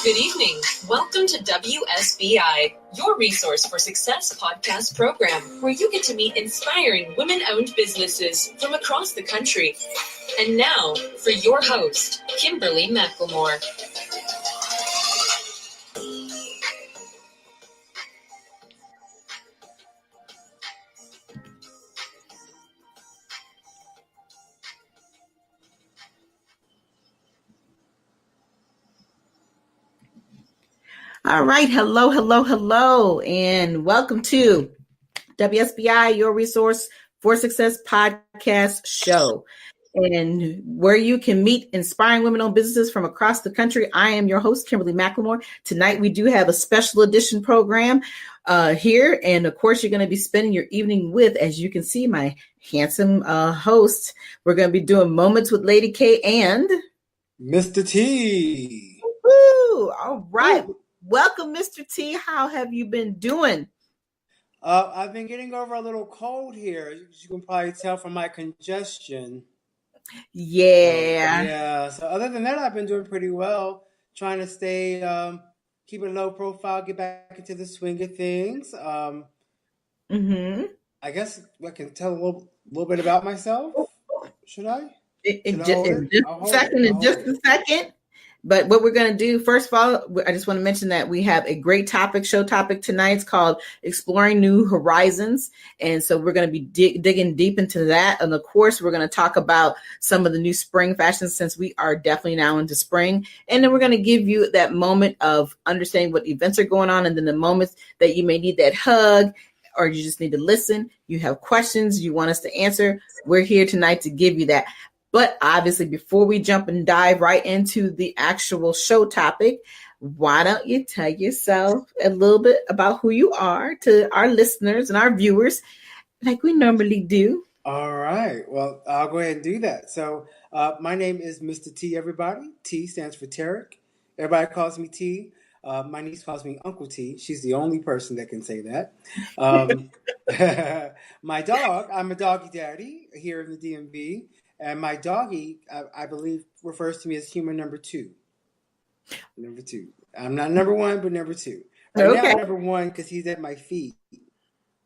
Good evening. Welcome to WSBI, your resource for success podcast program, where you get to meet inspiring women-owned businesses from across the country. And now, for your host, Kimberly McLemore. All right. Hello, and welcome to WSBI, your resource for success podcast show, and where you can meet inspiring women-owned businesses from across the country. I am your host, Kimberly McLemore. Tonight, we do have a special edition program here, and of course, you're going to be spending your evening with, as you can see, my handsome host. We're going to be doing Moments with Lady K and Mistah T. Woo! All right. Ooh. Welcome, Mr. T. How have you been doing? I've been getting over a little cold here. As you can probably tell from my congestion. Yeah. So other than that, I've been doing pretty well. Trying to stay, keep a low profile, get back into the swing of things. I guess I can tell a little bit about myself. Should I? In just a second. But what we're going to do, first of all, I just want to mention that we have a great show topic tonight. It's called Exploring New Horizons. And so we're going to be digging deep into that. And of course, we're going to talk about some of the new spring fashions, since we are definitely now into spring. And then we're going to give you that moment of understanding what events are going on, and then the moments that you may need that hug, or you just need to listen. You have questions you want us to answer. We're here tonight to give you that. But obviously, before we jump and dive right into the actual show topic, why don't you tell yourself a little bit about who you are to our listeners and our viewers, like we normally do? All right. Well, I'll go ahead and do that. So my name is Mistah T, everybody. T stands for Tarek. Everybody calls me T. My niece calls me Uncle T. She's the only person that can say that. My dog, I'm a doggy daddy here in the DMV. And my doggy, I believe, refers to me as human number two. Number two. I'm not number one, but number two. Right now, I'm number one because he's at my feet.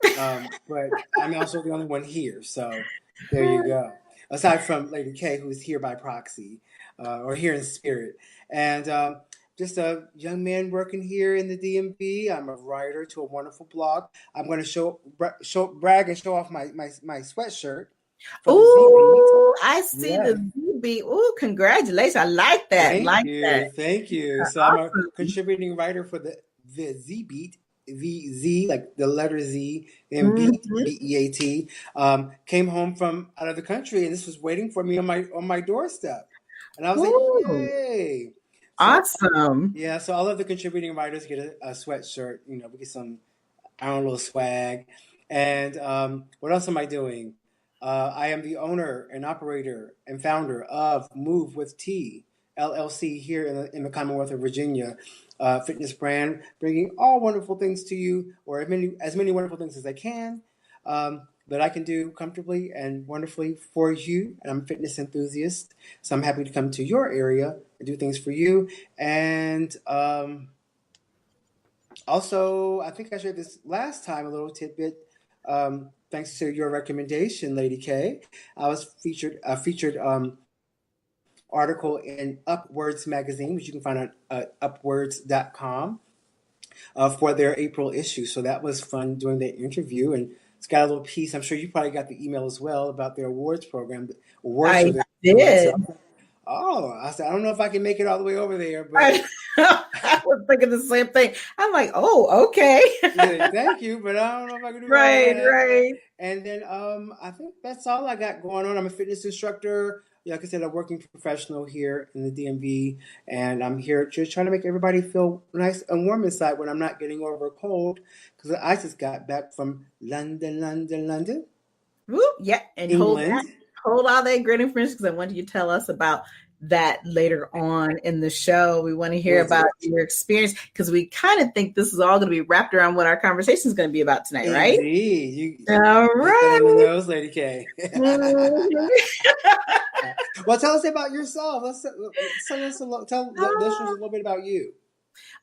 But I'm also the only one here. So there you go. Aside from Lady K, who is here by proxy, or here in spirit. And just a young man working here in the DMV. I'm a writer to a wonderful blog. I'm going to brag and show off my sweatshirt. Oh, I see the ZB. Oh, congratulations. I like that. Thank you. So awesome. I'm a contributing writer for the Z Beat, Z, like the letter Z, and Beat, B-E-A-T. Came home from out of the country, and this was waiting for me on my doorstep. And I was like, yay. Awesome. Yeah, so all of the contributing writers get a sweatshirt. We get some, little swag. And what else am I doing? I am the owner and operator and founder of Move with T, LLC here in the Commonwealth of Virginia, fitness brand, bringing all wonderful things to you, or as many wonderful things as I can, that I can do comfortably and wonderfully for you. And I'm a fitness enthusiast, so I'm happy to come to your area and do things for you. And also, I think I shared this last time, a little tidbit. Thanks to your recommendation, Lady K, I was featured article in Upwards magazine, which you can find on upwards.com, for their April issue. So that was fun doing that interview, and it's got a little piece. I'm sure you probably got the email as well about their awards program. I did. I said, I don't know if I can make it all the way over there, but I was thinking the same thing. I'm like, oh, okay. Yeah, thank you, but I don't know if I can do right. And then I think that's all I got going on. I'm a fitness instructor. Like I said, a working professional here in the DMV, and I'm here just trying to make everybody feel nice and warm inside when I'm not getting over a cold, because I just got back from London. Woo, yeah, and England. Hold all that great information, because I wanted you to tell us about that later on in the show. We want to hear about your experience, because we kind of think this is all going to be wrapped around what our conversation is going to be about tonight, right? Indeed. All right. You knows, Lady K. Well, tell us about yourself. Tell the listeners a little bit about you.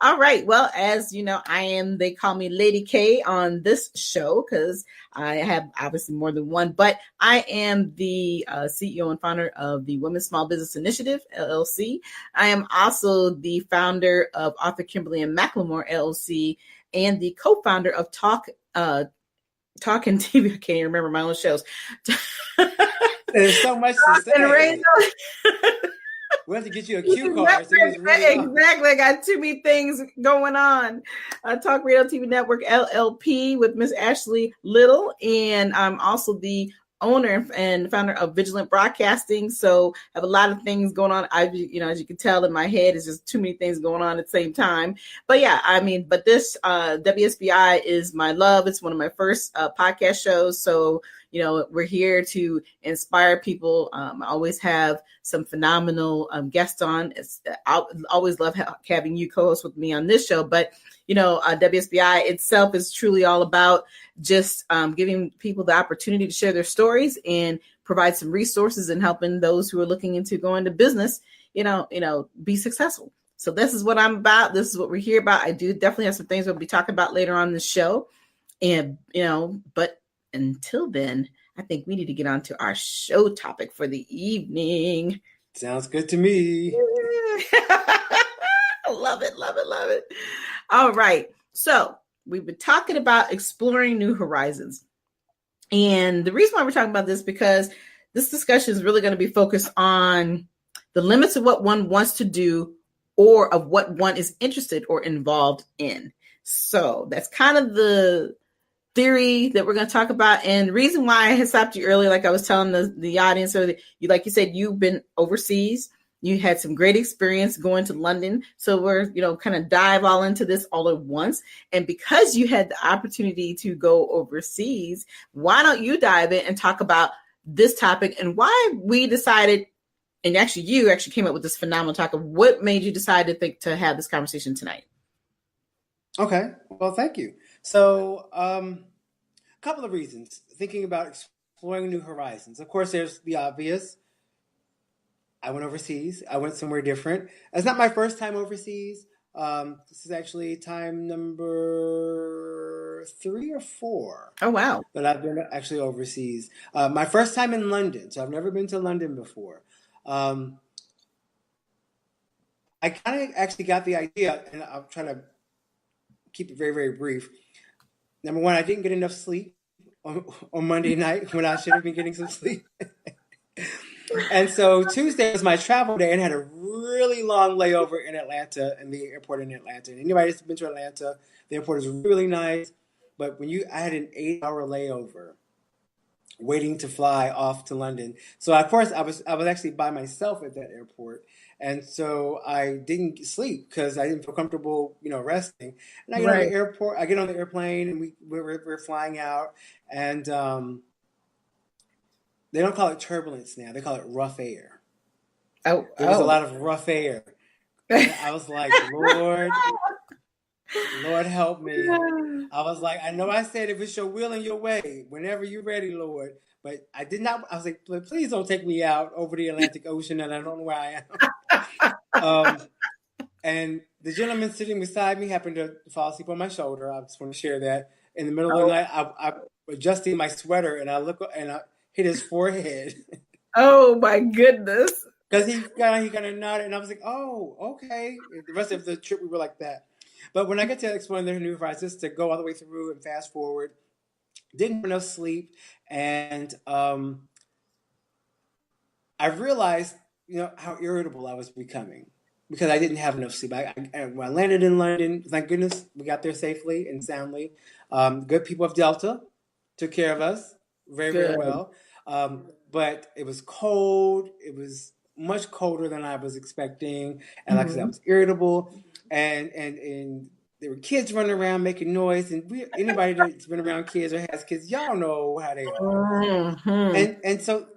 All right. Well, as you know, they call me Lady K on this show because I have obviously more than one, but I am the CEO and founder of the Women's Small Business Initiative, LLC. I am also the founder of Author Kimberly and McLemore, LLC, and the co-founder of Talking TV. I can't even remember my own shows. There's so much to say. We have to get you a cue card. So exactly. I got too many things going on. Talk Radio TV Network LLP with Miss Ashley Little. And I'm also the owner and founder of Vigilant Broadcasting. So I have a lot of things going on. As you can tell in my head, it's just too many things going on at the same time. But yeah, but this WSBI is my love. It's one of my first podcast shows. So, we're here to inspire people. I always have some phenomenal guests on. I always love having you co-host with me on this show. But, WSBI itself is truly all about just giving people the opportunity to share their stories and provide some resources and helping those who are looking into going to business, be successful. So this is what I'm about. This is what we're here about. I do definitely have some things we'll be talking about later on in the show. And, but until then, I think we need to get on to our show topic for the evening. Sounds good to me. Love it, love it, love it. All right. So we've been talking about exploring new horizons. And the reason why we're talking about this is because this discussion is really going to be focused on the limits of what one wants to do or of what one is interested or involved in. So that's kind of the theory that we're going to talk about. And the reason why I had stopped you earlier, like I was telling the audience earlier, like you said, you've been overseas. You had some great experience going to London. So we're, kind of dive all into this all at once. And because you had the opportunity to go overseas, why don't you dive in and talk about this topic and why we decided, and actually you came up with this phenomenal talk of what made you decide to think to have this conversation tonight. Okay. Well, thank you. So, a couple of reasons. Thinking about exploring new horizons. Of course, there's the obvious. I went overseas. I went somewhere different. It's not my first time overseas. This is actually time number 3 or 4. Oh, wow. That I've been actually overseas. My first time in London. So I've never been to London before. I kind of actually got the idea, and I'm trying to keep it very, very brief. Number one, I didn't get enough sleep on Monday night when I should have been getting some sleep. And so Tuesday was my travel day and had a really long layover in Atlanta, in the airport in Atlanta. And anybody that's been to Atlanta, the airport is really nice. But I had an 8-hour layover waiting to fly off to London. So of course I was actually by myself at that airport. And so I didn't sleep because I didn't feel comfortable, resting. And I get on the airport, I get on the airplane, and we're flying out. And they don't call it turbulence now; they call it rough air. There was a lot of rough air. And I was like, Lord help me. I was like, I know I said if it's your will and your way, whenever you're ready, Lord. But I did not. I was like, please don't take me out over the Atlantic Ocean, and I don't know where I am. And the gentleman sitting beside me happened to fall asleep on my shoulder. I just want to share that. In the middle of the night, I'm adjusting my sweater, and I look and I hit his forehead. Oh my goodness! Because he kind of nodded, and I was like, oh, okay. The rest of the trip, we were like that. But when I get to exploring the new horizons, to go all the way through and fast forward, didn't have enough sleep, and I realized, how irritable I was becoming because I didn't have enough sleep. When I landed in London, thank goodness we got there safely and soundly. Good people of Delta took care of us very, very well. But it was cold. It was much colder than I was expecting, and like I said, I was irritable, and there were kids running around making noise, and anybody that's been around kids or has kids, y'all know how they are. And so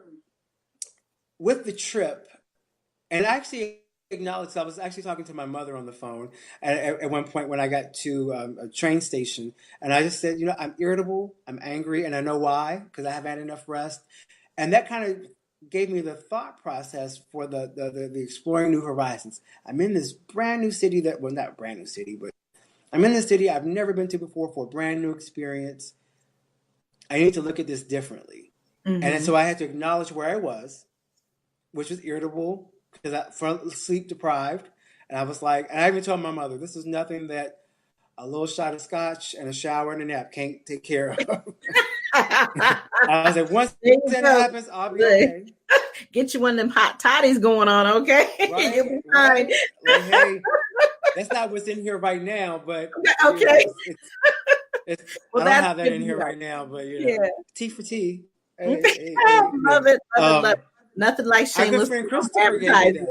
with the trip, and I actually acknowledged, I was actually talking to my mother on the phone at one point when I got to a train station, and I just said, I'm irritable, I'm angry, and I know why, because I haven't had enough rest. And that kind of gave me the thought process for the exploring new horizons. I'm in this brand new city not brand new city, but I'm in this city I've never been to before for a brand new experience. I need to look at this differently. Mm-hmm. And so I had to acknowledge where I was, which was irritable because I sleep deprived. And I was like, and I even told my mother, this is nothing that a little shot of scotch and a shower and a nap can't take care of. I was like, once that happens, I'll be okay. Get you one of them hot toddies going on, okay? Right, you'll be fine. Like, hey, that's not what's in here right now, but okay. Well, I don't have that in here right now, but tea for tea. Hey, love it. Love it. Nothing like shameless advertising.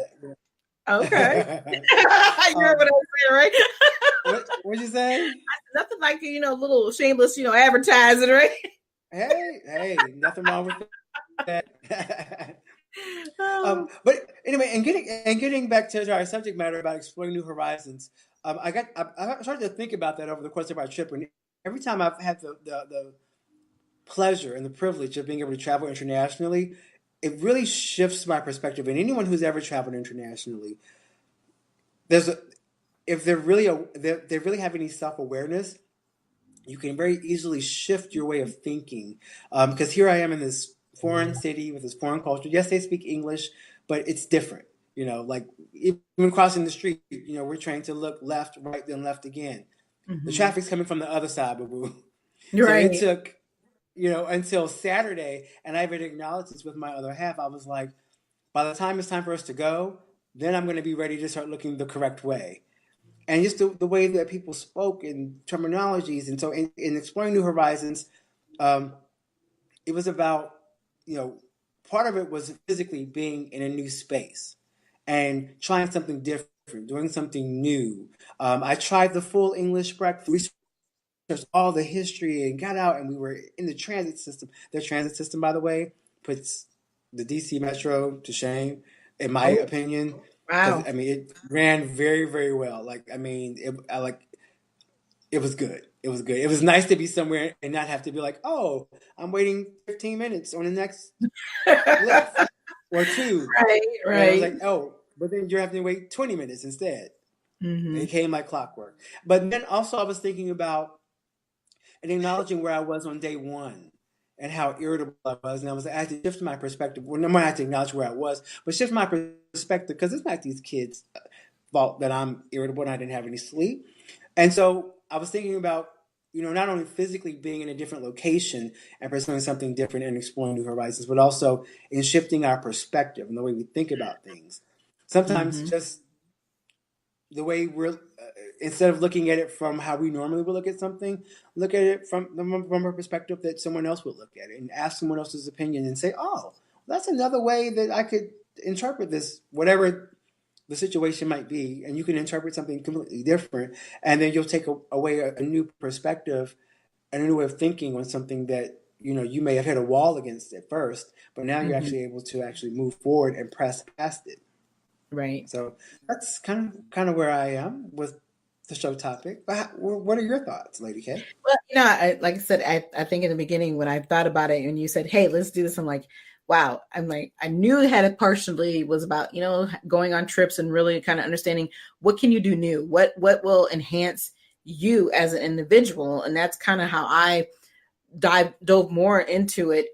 Okay. You heard what I was saying, right? What'd you say? Nothing like, little shameless, advertising, right? Hey, nothing wrong with that. But anyway, and getting back to our subject matter about exploring new horizons, I started to think about that over the course of our trip. And every time I've had the pleasure and the privilege of being able to travel internationally, it really shifts my perspective. And anyone who's ever traveled internationally, if they really have any self-awareness, you can very easily shift your way of thinking. Because here I am in this foreign city with this foreign culture. Yes, they speak English, but it's different. Like even crossing the street, we're trained to look left, right, then left again. Mm-hmm. The traffic's coming from the other side, boo-boo. Right. So it took, until Saturday, and I even acknowledged this with my other half. I was like, by the time it's time for us to go, then I'm going to be ready to start looking the correct way. And just the way that people spoke and terminologies. And so in exploring new horizons, it was about, part of it was physically being in a new space and trying something different, doing something new. I tried the full English breakfast. We researched all the history and got out, and we were in the transit system. Their transit system, by the way, puts the DC Metro to shame, in my opinion. Wow. I mean, it ran very, very well. It was good. It was good. It was nice to be somewhere and not have to be like, oh, I'm waiting 15 minutes on the next lift or two. Right. And I was like, oh, but then you're having to wait 20 minutes instead. Mm-hmm. It came like clockwork. But then also I was thinking about and acknowledging where I was on day one and how irritable I was. And I had to shift my perspective. Well, I had to acknowledge where I was, but shift my perspective because it's not these kids' fault that I'm irritable and I didn't have any sleep. And so I was thinking about, not only physically being in a different location and pursuing something different and exploring new horizons, but also in shifting our perspective and the way we think about things. Sometimes just the way we're, instead of looking at it from how we normally would look at something, look at it from a perspective that someone else would look at it and ask someone else's opinion and say, oh, that's another way that I could interpret this, whatever the situation might be, and you can interpret something completely different, and then you'll take away a new perspective and a new way of thinking on something that you may have hit a wall against at first, but now you're actually able to actually move forward and press past it. Right. So that's kind of where I am with the show topic. But what are your thoughts, Lady K? Well, like I said, I think in the beginning when I thought about it and you said, hey, let's do this, I'm like, wow. I'm like, I knew it had partially was about, going on trips and really kind of understanding what can you do new? What will enhance you as an individual? And that's kind of how I dove more into it.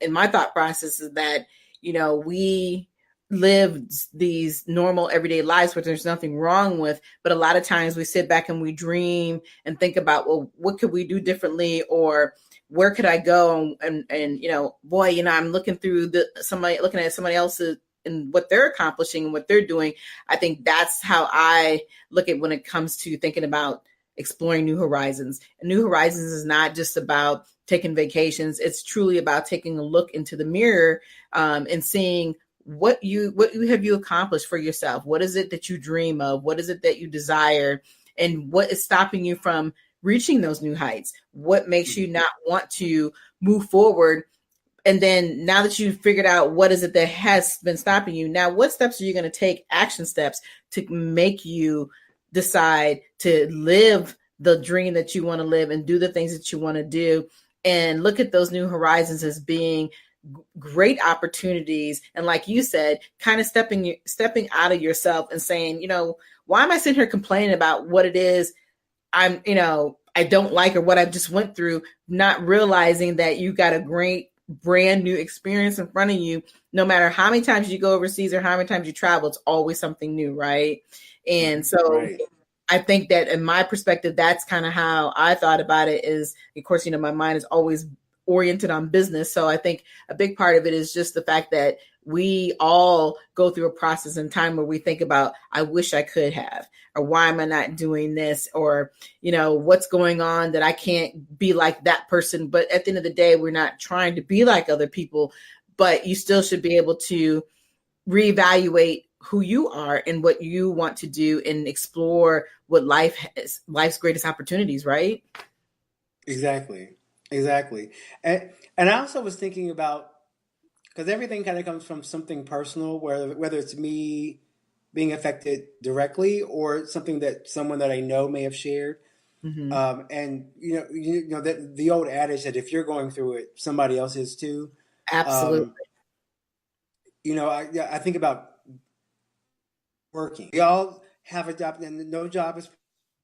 In my thought process is that, we live these normal everyday lives, which there's nothing wrong with. But a lot of times we sit back and we dream and think about, well, what could we do differently? Or where could I go? And I'm looking through looking at somebody else's and what they're accomplishing and what they're doing. I think that's how I look at when it comes to thinking about exploring new horizons. And new horizons is not just about taking vacations. It's truly about taking a look into the mirror and seeing what have you accomplished for yourself? What is it that you dream of? What is it that you desire? And what is stopping you from reaching those new heights? What makes you not want to move forward? And then now that you've figured out what is it that has been stopping you, now what steps are you going to take, action steps, to make you decide to live the dream that you want to live and do the things that you want to do, and look at those new horizons as being great opportunities. And like you said, kind of stepping out of yourself and saying, why am I sitting here complaining about what it is I don't like or what I just went through, not realizing that you got a great brand new experience in front of you. No matter how many times you go overseas or how many times you travel, it's always something new, right? And so I think that in my perspective, that's kind of how I thought about it is, of course, my mind is always oriented on business. So I think a big part of it is just the fact that we all go through a process in time where we think about, I wish I could have, or why am I not doing this? Or, what's going on that I can't be like that person. But at the end of the day, we're not trying to be like other people, but you still should be able to reevaluate who you are and what you want to do and explore what life's greatest opportunities, right? Exactly. And I also was thinking about, because everything kind of comes from something personal, whether it's me being affected directly or something that someone that I know may have shared. Mm-hmm. And that the old adage that if you're going through it, somebody else is too. Absolutely. I think about working. We all have a job, and no job is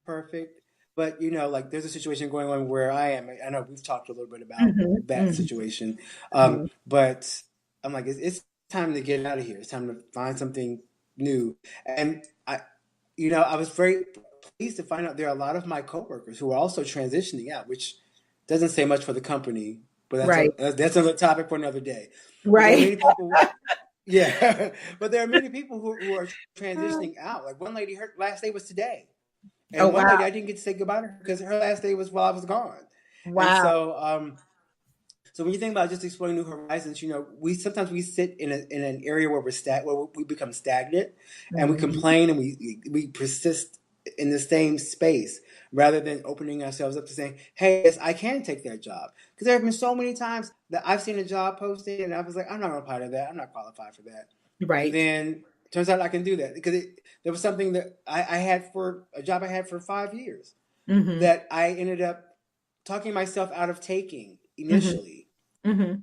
perfect. But there's a situation going on where I am. I know we've talked a little bit about that situation, but I'm like, it's time to get out of here. It's time to find something new. And I was very pleased to find out there are a lot of my coworkers who are also transitioning out, which doesn't say much for the company, but that's another topic for another day. Right. Yeah, but there are many people who are transitioning out. Like one lady, her last day was today. And one lady, I didn't get to say goodbye to her because her last day was while I was gone. Wow. And so when you think about just exploring new horizons, we sometimes sit in an area where we become stagnant, and we complain and we persist in the same space rather than opening ourselves up to saying, hey, yes, I can take that job. Because there have been so many times that I've seen a job posted and I was like, I'm not going to apply to that. I'm not qualified for that. Right. And then turns out I can do that because there was something that I had for a job I had for 5 years that I ended up talking myself out of taking initially. Mm-hmm.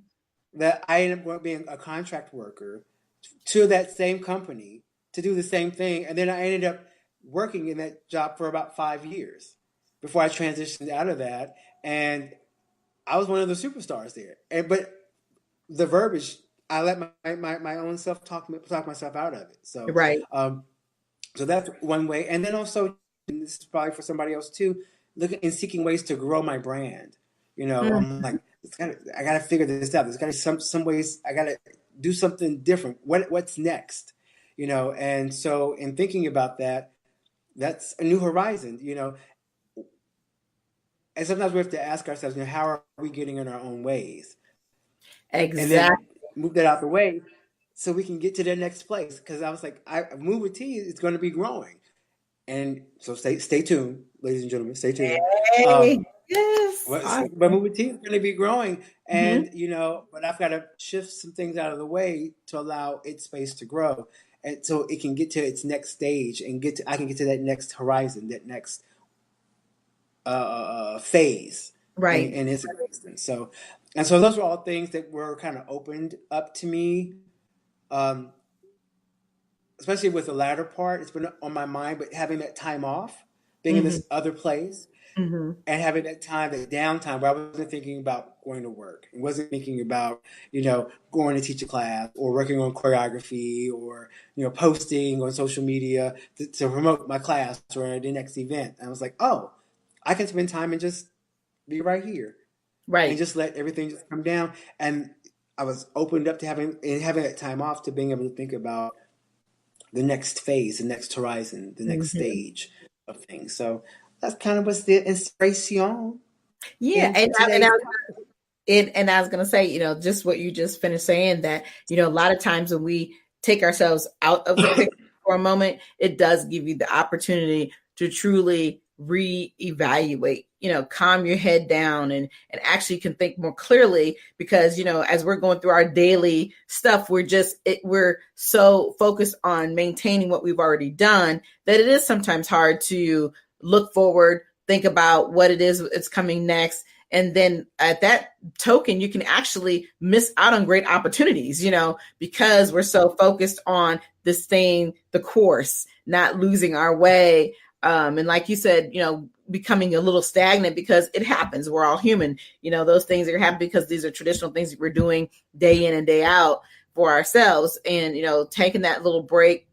That I ended up being a contract worker to that same company to do the same thing. And then I ended up working in that job for about 5 years before I transitioned out of that. And I was one of the superstars there. But the verbiage, I let my own self talk myself out of it. So right. So that's one way. And then also, and this is probably for somebody else too, looking and seeking ways to grow my brand. I'm like, I gotta figure this out. There's gotta be some ways I gotta do something different. What's next? And so in thinking about that, that's a new horizon, and sometimes we have to ask ourselves, how are we getting in our own ways? Exactly. And then move that out the way so we can get to the next place. Because I was like, Move with T is going to be growing. And so stay tuned, ladies and gentlemen, stay tuned. Yes. But Move with T is going to be growing. And, but I've got to shift some things out of the way to allow its space to grow. And so it can get to its next stage and I can get to that next horizon, that next phase in its existence. So those were all things that were kind of opened up to me, especially with the latter part. It's been on my mind, but having that time off, being in this other place, and having that downtime where I wasn't thinking about going to work. I wasn't thinking about, going to teach a class or working on choreography or, posting on social media to promote my class or the next event. And I was like, oh, I can spend time and just be right here. Right. And just let everything just come down. And I was opened up to having that time off to being able to think about the next phase, the next horizon, the next stage of things. So that's kind of what's the inspiration. Yeah. And I was going to say, just what you just finished saying, that, a lot of times when we take ourselves out of the picture for a moment, it does give you the opportunity to truly reevaluate, calm your head down and actually can think more clearly because, as we're going through our daily stuff, we're so focused on maintaining what we've already done that it is sometimes hard to look forward, think about what it is that's coming next And then at that token, you can actually miss out on great opportunities, because we're so focused on this thing, the course, not losing our way. And like you said, becoming a little stagnant, because it happens. We're all human. Those things are happening because these are traditional things that we're doing day in and day out for ourselves. And, taking that little break,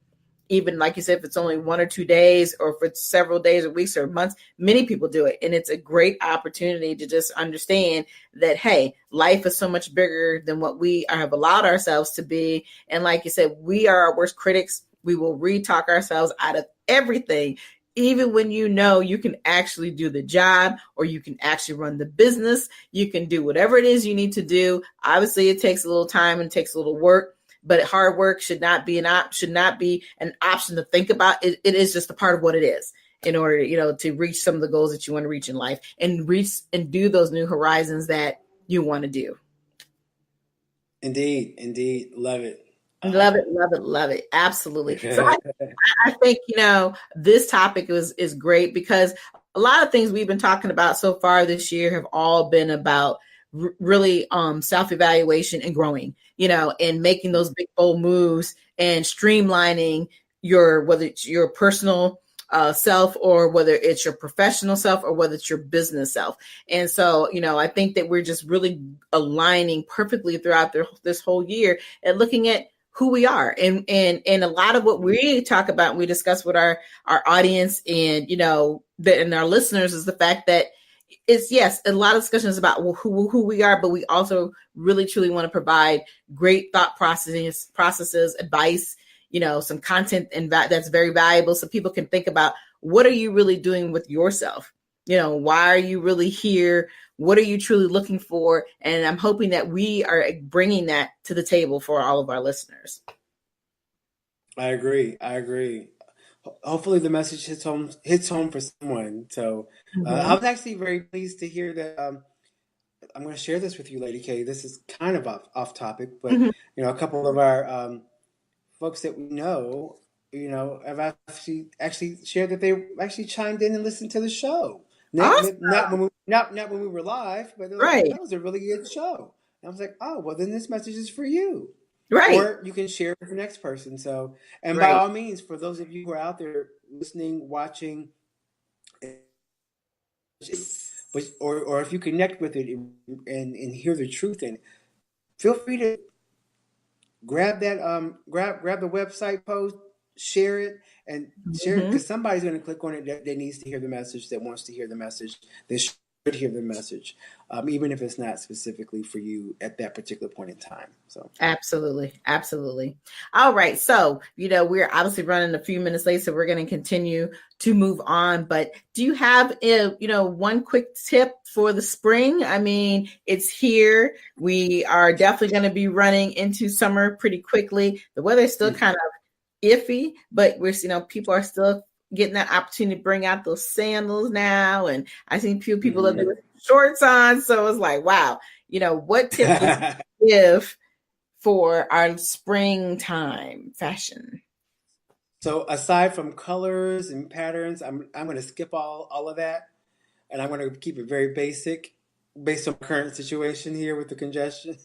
even like you said, if it's only 1 or 2 days, or if it's several days or weeks or months, many people do it. And it's a great opportunity to just understand that, hey, life is so much bigger than what we have allowed ourselves to be. And like you said, we are our worst critics. We will re-talk ourselves out of everything. Even when you can actually do the job, or you can actually run the business, you can do whatever it is you need to do. Obviously, it takes a little time and takes a little work, but hard work should not be an option to think about. It is just a part of what it is in order, to reach some of the goals that you want to reach in life, and reach and do those new horizons that you want to do. Indeed. Love it. Love it. Absolutely. So I think, this topic is great, because a lot of things we've been talking about so far this year have all been about really self-evaluation and growing, and making those big, bold moves and streamlining whether it's your personal self, or whether it's your professional self, or whether it's your business self. And so, I think that we're just really aligning perfectly throughout this whole year and looking at who we are. And a lot of what we talk about, we discuss with our audience and, and our listeners, is the fact that it's, yes, a lot of discussions about who we are, but we also really truly want to provide great thought processes, advice, some content that's very valuable, so people can think about, what are you really doing with yourself? Why are you really here? What are you truly looking for? And I'm hoping that we are bringing that to the table for all of our listeners. I agree. Hopefully the message hits home for someone. So I was actually very pleased to hear that. I'm going to share this with you, Lady K. This is kind of off topic, but a couple of our folks that we know, have actually shared that they actually chimed in and listened to the show. Awesome. Not when we were live, but right. That was a really good show. And I was like, oh, well, then this message is for you. Right. Or you can share it with the next person. So, and by all means, for those of you who are out there listening, watching, or if you connect with it and hear the truth in it, feel free to grab that grab the website post, share it, and share it, because somebody's going to click on it that needs to hear the message, that wants to hear the message, they should hear the message, even if it's not specifically for you at that particular point in time. So absolutely. All right, so we're obviously running a few minutes late, so we're going to continue to move on. But do you have one quick tip for the spring? I mean, it's here. We are definitely going to be running into summer pretty quickly. The weather is still kind of iffy, but we're people are still getting that opportunity to bring out those sandals now, and I think few people are doing shorts on. So it's like, wow, what tip would you give for our springtime fashion? So aside from colors and patterns, I'm going to skip all of that, and I'm going to keep it very basic, based on current situation here with the congestion.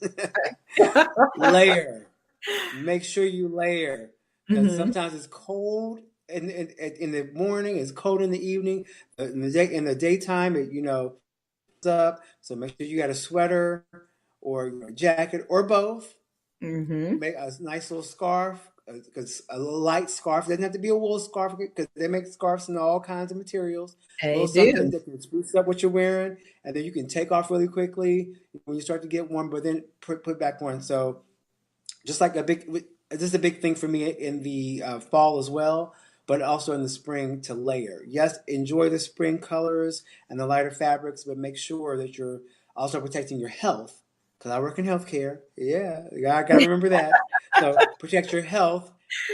Layer. Make sure you layer, because sometimes it's cold in the morning, it's cold in the evening, in the daytime, it's up. So make sure you got a sweater or a jacket or both. Make a nice little scarf, because a light scarf doesn't have to be a wool scarf, because they make scarves in all kinds of materials. Something that can spruce up what you're wearing, and then you can take off really quickly when you start to get warm, but then put back on. So just like this is a big thing for me in the fall as well, but also in the spring, to layer. Yes, enjoy the spring colors and the lighter fabrics, but make sure that you're also protecting your health, because I work in healthcare. Yeah, I got to remember that. So protect your health,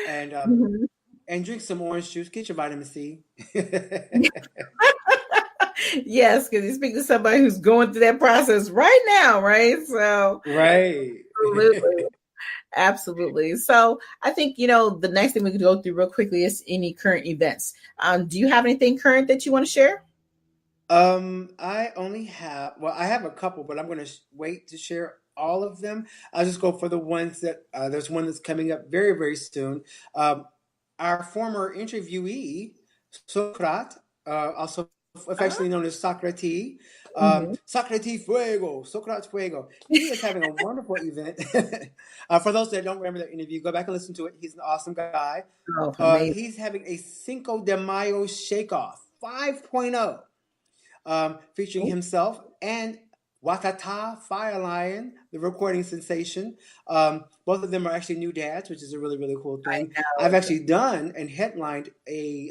and drink some orange juice. Get your vitamin C. Yes, because you speak to somebody who's going through that process right now, right? So right. Absolutely. So I think, the next thing we could go through real quickly is any current events. Do you have anything current that you want to share? I only have, I have a couple, but I'm going to wait to share all of them. I'll just go for the ones that, there's one that's coming up very, very soon. Our former interviewee, Socrat, also affectionately known as Socrates, Socrates Fuego, Socrates Fuego. He is having a wonderful event. For those that don't remember that interview, go back and listen to it. He's an awesome guy. He's having a Cinco de Mayo Shake-Off 5.0. Featuring himself and Watata Fire Lion, the recording sensation. Both of them are actually new dads, which is a really, really cool thing. I've actually done and headlined a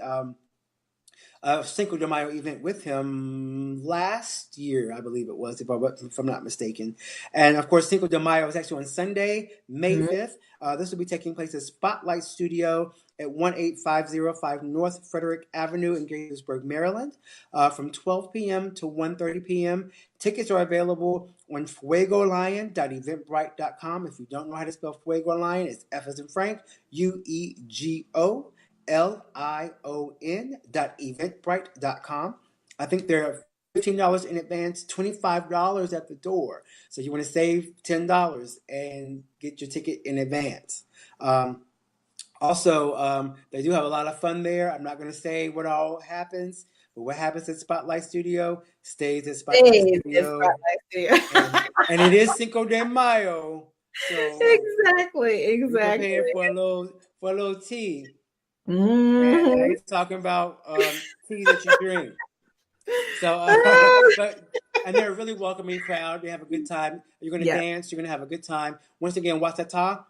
Cinco de Mayo event with him last year, I believe it was, if I'm not mistaken. And of course, Cinco de Mayo is actually on Sunday, May 5th. This will be taking place at Spotlight Studio at 18505 North Frederick Avenue in Gaithersburg, Maryland, from 12 p.m. to 1:30 p.m. Tickets are available on fuegolion.eventbrite.com. If you don't know how to spell Fuego Lion, it's F as in Frank, UEGOLION.eventbrite.com. I think they're $15 in advance, $25 at the door. So you want to save $10 and get your ticket in advance. Also, they do have a lot of fun there. I'm not going to say what all happens, but what happens at Spotlight Studio stays at Spotlight Studio. And it is Cinco de Mayo. So exactly. We're paying for a little tea. And I ain't talking about tea that you drink. So, and they're a really welcoming crowd. They have a good time. You're going to dance. You're going to have a good time. Once again, Watata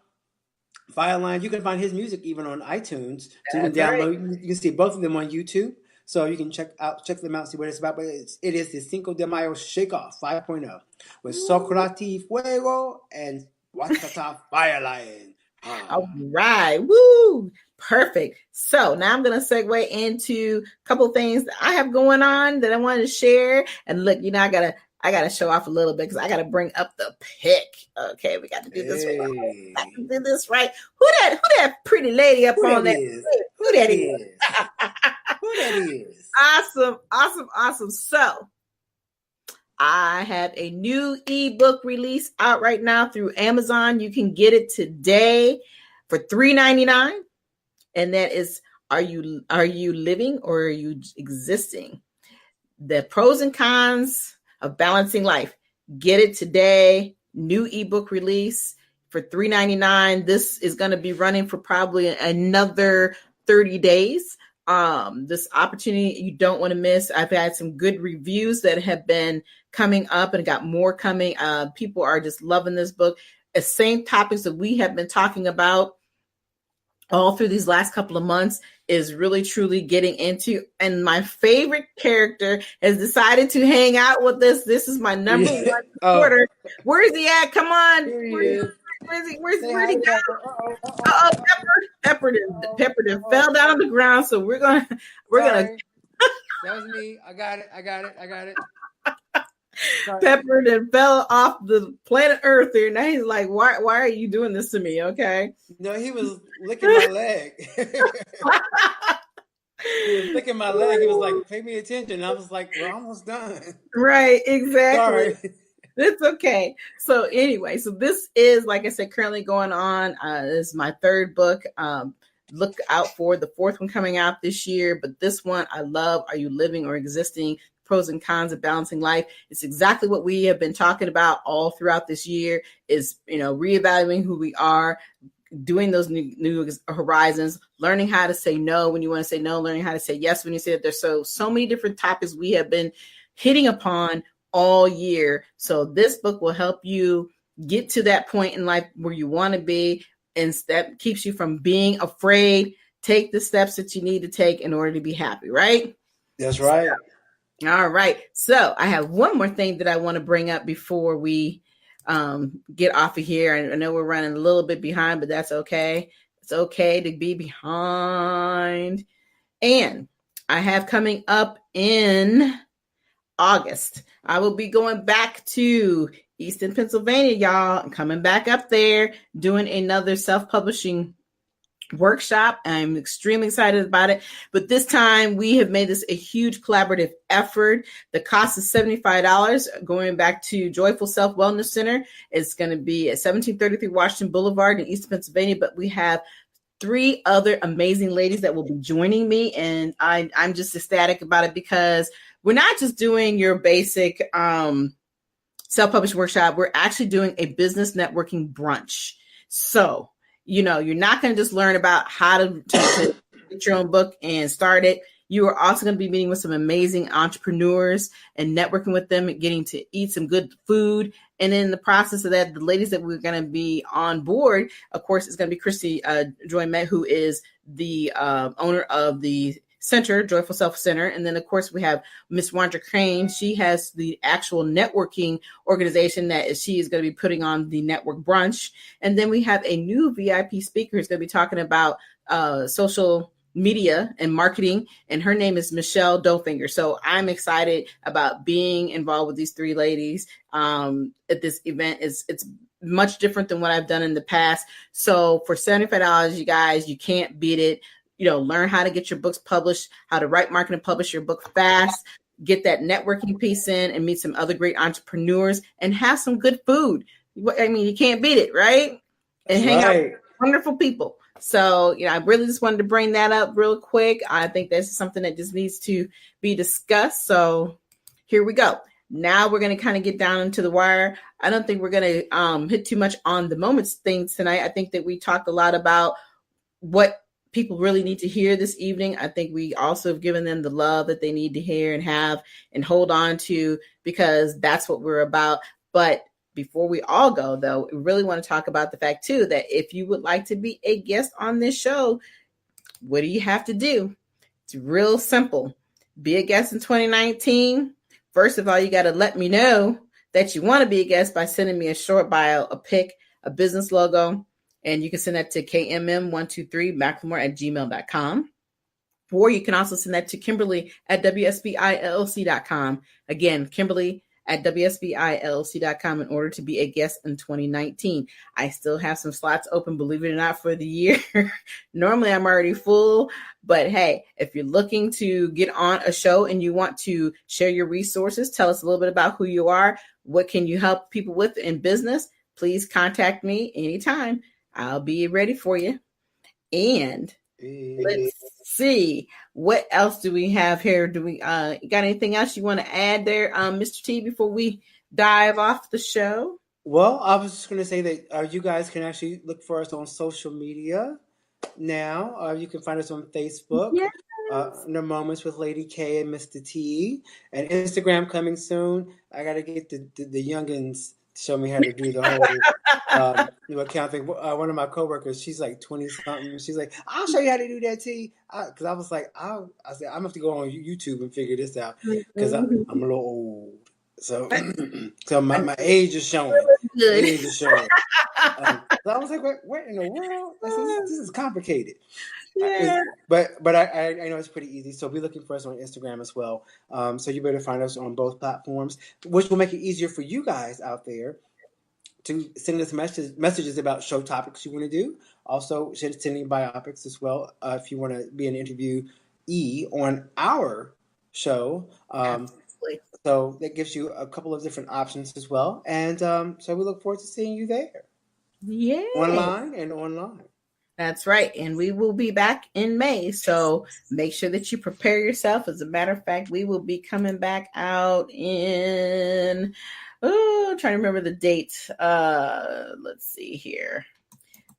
Fireline. You can find his music even on iTunes. So you can download. You can see both of them on YouTube. So you can check them out, see what it's about. But it is the Cinco de Mayo Shake-Off 5.0 with Socrates Fuego and Watata Fireline. All right. Woo! Perfect. So now I'm going to segue into a couple things that I have going on that I wanted to share. And look, I gotta show off a little bit because I gotta bring up the pic. Okay, we got to do this right. Got to do this right. Who that pretty lady up on that? Who that is? Who that is? Awesome. So I have a new ebook release out right now through Amazon. You can get it today for $3.99. And that is, are you living or are you existing? The pros and cons of balancing life. Get it today. New ebook release for $3.99. This is going to be running for probably another 30 days. This opportunity you don't want to miss. I've had some good reviews that have been coming up and got more coming. People are just loving this book. The same topics that we have been talking about all through these last couple of months is really truly getting into. And my favorite character has decided to hang out with us. This is my number one supporter. Where is he at? Come on. Here he is. Where'd he go? Pepper fell down on the ground. So we're gonna. That was me. I got it. Pepper that fell off the planet Earth there. Now he's like, why are you doing this to me? Okay. No, he was licking my leg. He was licking my leg. He was like, pay me attention. I was like, we're almost done. Right, exactly. Sorry. It's okay. So anyway, this is, like I said, currently going on. This is my third book. Look out for the fourth one coming out this year. But this one I love. Are you living or existing? Pros and cons of balancing life. It's exactly what we have been talking about all throughout this year is, reevaluating who we are, doing those new horizons, learning how to say no when you want to say no, learning how to say yes when you say that. There's so many different topics we have been hitting upon all year. So this book will help you get to that point in life where you want to be, and that keeps you from being afraid. Take the steps that you need to take in order to be happy, right? That's right. All right. So I have one more thing that I want to bring up before we get off of here. I know we're running a little bit behind, but that's okay. It's okay to be behind. And I have coming up in August, I will be going back to Easton, Pennsylvania, y'all. I'm coming back up there, doing another self-publishing workshop. I'm extremely excited about it. But this time we have made this a huge collaborative effort. The cost is $75. Going back to Joyful Self Wellness Center. It's going to be at 1733 Washington Boulevard in East Pennsylvania. But we have 3 other amazing ladies that will be joining me. And I'm just ecstatic about it because we're not just doing your basic self-published workshop. We're actually doing a business networking brunch. So, you're not going to just learn about how to get your own book and start it. You are also going to be meeting with some amazing entrepreneurs and networking with them and getting to eat some good food. And in the process of that, the ladies that we're going to be on board, of course, is going to be Christy Joy Met, who is the owner of the center, Joyful Self Center. And then, of course, we have Miss Wanda Crane. She has the actual networking organization that she is going to be putting on the network brunch. And then we have a new VIP speaker who's going to be talking about social media and marketing, and her name is Michelle Dofinger. So I'm excited about being involved with these 3 ladies at this event. It's much different than what I've done in the past. So for $75, you guys, you can't beat it. Learn how to get your books published, how to write, market, and publish your book fast, get that networking piece in, and meet some other great entrepreneurs and have some good food. I mean, you can't beat it, right? And hang out with wonderful people. So, I really just wanted to bring that up real quick. I think that's something that just needs to be discussed. So here we go. Now we're going to kind of get down into the wire. I don't think we're going to hit too much on the moments things tonight. I think that we talked a lot about what people really need to hear this evening. I think we also have given them the love that they need to hear and have and hold on to, because that's what we're about. But before we all go, though, we really want to talk about the fact, too, that if you would like to be a guest on this show, what do you have to do? It's real simple. Be a guest in 2019. First of all, you got to let me know that you want to be a guest by sending me a short bio, a pic, a business logo, and you can send that to kmm123McLemore@gmail.com. Or you can also send that to Kimberly at WSBILLC.com. Again, Kimberly at WSBILLC.com in order to be a guest in 2019. I still have some slots open, believe it or not, for the year. Normally I'm already full, but hey, if you're looking to get on a show and you want to share your resources, tell us a little bit about who you are, what can you help people with in business, please contact me anytime. I'll be ready for you. And let's see, what else do we have here? Do we got anything else you want to add there, Mr. T, before we dive off the show? Well, I was just going to say that you guys can actually look for us on social media now. You can find us on Facebook, Yes. under Moments with Lady K and Mistah T, and Instagram coming soon. I got to get the youngins to show me how to do the whole account thing. One of my coworkers, she's like 20 something. She's like, "I'll show you how to do that, T." Because I was like, I said, I'm gonna have to go on YouTube and figure this out because I'm a little old. So, so my age is showing. My age is showing. So I was like, what in the world? This is complicated. Yeah. But I know it's pretty easy. So be looking for us on Instagram as well. So you better find us on both platforms, which will make it easier for you guys out there to send us messages about show topics you want to do. Also, sending biopics as well if you want to be an interviewee on our show. So that gives you a couple of different options as well. And so we look forward to seeing you there. Yeah. Online and online. That's right. And we will be back in May. So make sure that you prepare yourself. As a matter of fact, we will be coming back out in, I'm trying to remember the date. Let's see here.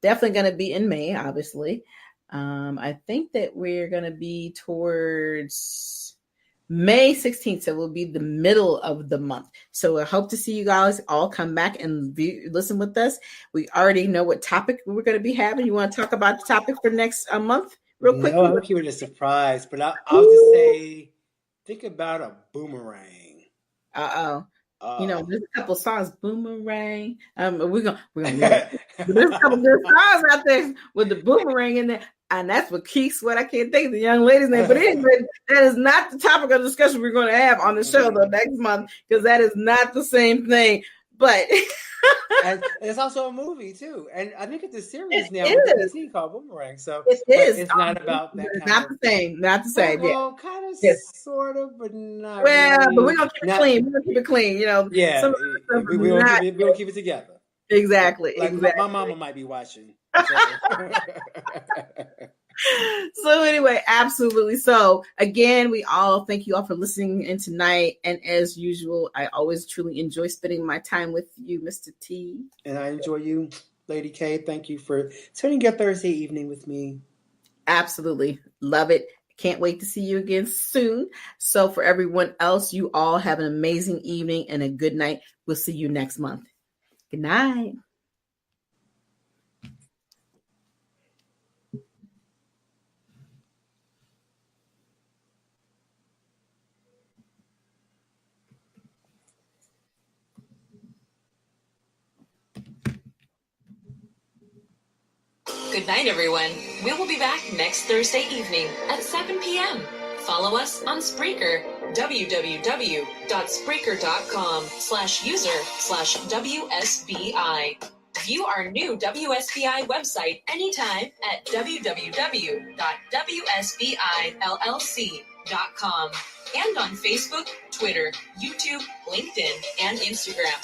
Definitely going to be in May, obviously. I think that we're going to be towards May 16th, so it will be the middle of the month. So I hope to see you guys all come back and listen with us. We already know what topic we're going to be having. You want to talk about the topic for next month real quick? No, I'm going to keep it a surprise, but I'll just say, think about a boomerang. There's a couple songs, Boomerang. We're gonna there's a couple good songs out there with the boomerang in there. And that's what Keith Sweat. I can't think of the young lady's name, but anyway, that is not the topic of discussion we're going to have on the show though next month, because that is not the same thing. But And it's also a movie too, and I think it's a series now is. with BET called Boomerang. So It is. it's not about that kind not of. the same. Not the same. Well, kind of, Yes. sort of, but not Well, really. but we're gonna keep it clean. We're gonna keep it clean. You know. Yeah, Some we'll keep it together. Exactly. Like exactly. my mama might be watching. So. So anyway, absolutely. So again, we all thank you all for listening in tonight. And as usual, I always truly enjoy spending my time with you, Mr. T. And I enjoy you, Lady K. Thank you for spending your Thursday evening with me. Absolutely. Love it. Can't wait to see you again soon. So for everyone else, you all have an amazing evening and a good night. We'll see you next month. Good night. Good night, everyone. We will be back next Thursday evening at 7 p.m. Follow us on Spreaker, www.spreaker.com/user/WSBI. View our new WSBI website anytime at www.wsbillc.com and on Facebook, Twitter, YouTube, LinkedIn, and Instagram.